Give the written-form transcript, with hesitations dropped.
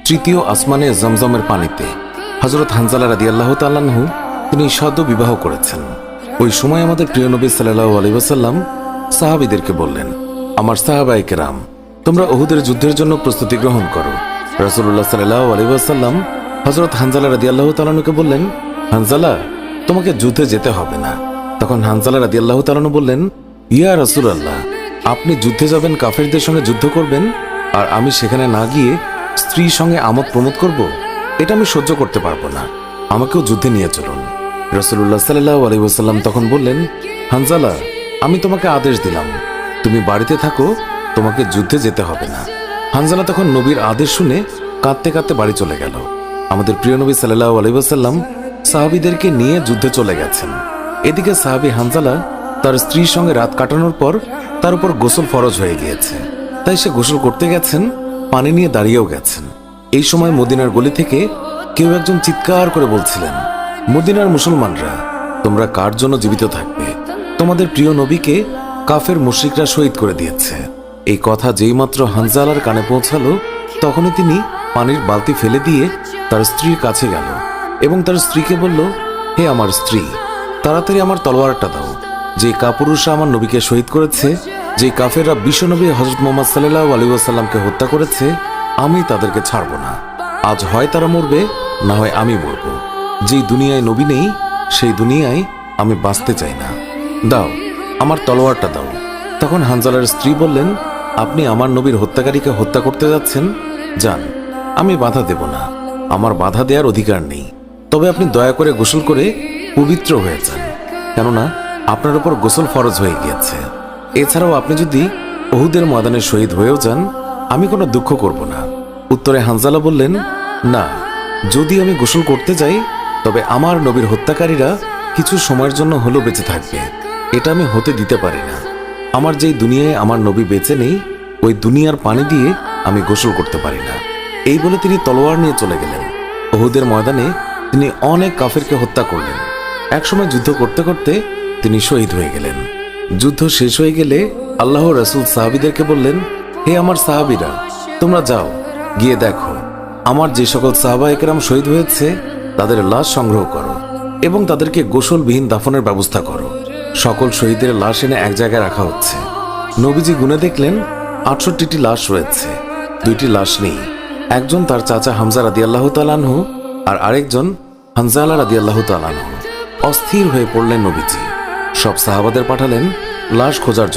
তৃতীয় আসমানে জমজমের পানিতে হযরত হানজালা রাদিয়াল্লাহু তাআলা আনহু তিনি সদ্য বিবাহ করেছেন। ওই সময় আমাদের প্রিয় নবী সাল্লাল্লাহু আলাইহি ওয়াসাল্লাম সাহাবীদেরকে বললেন, আমার সাহাবায়ে কেরাম, তোমরা উহুদের যুদ্ধের জন্য প্রস্তুতি গ্রহণ করো। রাসূলুল্লাহ সাল্লাল্লাহু আলাইহি ওয়াসাল্লাম হযরত হানজালা রাদিয়াল্লাহু তাআলা আনহুকে বললেন, হানজালা, তোমাকে যুদ্ধে যেতে হবে না। তখন হানজালা রাদিয়াল্লাহু তাআলা আনহু বললেন, ইয়া রাসূলুল্লাহ, আপনি যুদ্ধে যাবেন, কাফেরদের সঙ্গে যুদ্ধ করবেন, আর আমি সেখানে না গিয়ে স্ত্রীর সঙ্গে আমোদ প্রমোদ করব? এটা আমি সহ্য করতে পারবো না, আমাকেও যুদ্ধে নিয়ে চলুন। রাসূলুল্লাহ সাল্লাল্লাহু আলাইহি ওয়াসাল্লাম তখন বললেন, হানজালা, আমি তোমাকে আদেশ দিলাম, তুমি বাড়িতে থাকো, তোমাকে যুদ্ধে যেতে হবে না। হানজালা তখন নবীর আদেশ শুনে কাঁদতে কাঁদতে বাড়ি চলে গেল। আমাদের প্রিয় নবী সাল্লাল্লাহু আলাইহি ওয়াসাল্লাম সাহাবীদেরকে নিয়ে যুদ্ধে চলে গেছেন। এদিকে সাহাবী হানজালা তার স্ত্রীর সঙ্গে রাত কাটানোর পর তার উপর গোসল ফরজ হয়ে গিয়েছে, তাই সে গোসল করতে গেছেন, পানি নিয়ে দাঁড়িয়েও গেছেন। এই সময় মদিনার গলি থেকে কেউ একজন চিৎকার করে বলছিলেন, মদিনার মুসলমানরা, তোমরা কার জন্য জীবিত থাকবে? তোমাদের প্রিয় নবীকে কাফের মুশরিকরা শহীদ করে দিয়েছে। এই কথা যেইমাত্র হানজালার কানে পৌঁছালো, তখনই তিনি পানির বালতি ফেলে দিয়ে তার স্ত্রীর কাছে গেল এবং তার স্ত্রীকে বলল, হে আমার স্ত্রী, তাড়াতাড়ি আমার তলোয়ারটা দাও। যে কাপুরুষরা আমার নবীকে শহীদ করেছে, যে কাফেররা বিশ্বনবী হযরত মুহাম্মদ সাল্লাল্লাহু আলাইহি ওয়াসাল্লামকে হত্যা করেছে, আমি তাদেরকে ছাড়ব না। আজ হয় তারা মরবে, না হয় আমি মরব। যেই দুনিয়ায় নবী নেই, সেই দুনিয়ায় আমি বাঁচতে চাই না। দাও, আমার তলোয়ারটা দাও। তখন হানজালার স্ত্রী বললেন, আপনি আমার নবীর হত্যাকারীকে হত্যা করতে যাচ্ছেন? যান, আমি বাধা দেব না, আমার বাধা দেওয়ার অধিকার নেই। তবে আপনি দয়া করে গোসল করে পবিত্র হয়ে যান, কেননা আপনার উপর গোসল ফরজ হয়ে গিয়েছে। এছাড়াও আপনি যদি উহুদের ময়দানে শহীদ হয়েও যান, আমি কোনো দুঃখ করব না। উত্তরে হানজালা বললেন, না, যদি আমি গোসল করতে যাই, তবে আমার নবীর হত্যাকারীরা কিছু সময়ের জন্য হলেও বেঁচে থাকবে, এটা আমি হতে দিতে পারি না। আমার যেই দুনিয়ায় আমার নবী বেঁচে নেই, ওই দুনিয়ার পানি দিয়ে আমি গোসল করতে পারি না। এই বলে তিনি তলোয়ার নিয়ে চলে গেলেন। উহুদের ময়দানে তিনি অনেক কাফেরকে হত্যা করলেন। একসময় যুদ্ধ করতে করতে তিনি শহীদ হয়ে গেলেন। যুদ্ধ শেষ হয়ে গেলে আল্লাহর রাসূল সাহাবীদেরকে বললেন, হে আমার সাহাবীরা, তোমরা যাও, গিয়ে দেখো আমার যে সকল সাহাবায়ে কেরাম শহীদ হয়েছে তাদের লাশ সংগ্রহ করো এবং তাদেরকে গোসলবিহীন দাফনের ব্যবস্থা করো। সকল শহীদের লাশ এনে এক জায়গায় রাখা হচ্ছে। নবীজি গুনে দেখলেন ৬৮টি লাশ রয়েছে, ২টি লাশ নেই। একজন তার চাচা হামজা রাদিয়াল্লাহু তাআলা আনহু, আর আরেকজন হানজালা রাদিয়াল্লাহু তাআলা আনহু। অস্থির হয়ে পড়লেন নবীজি। সব সাহাবাদের পাঠালেন লাশ খোঁজার জন্য।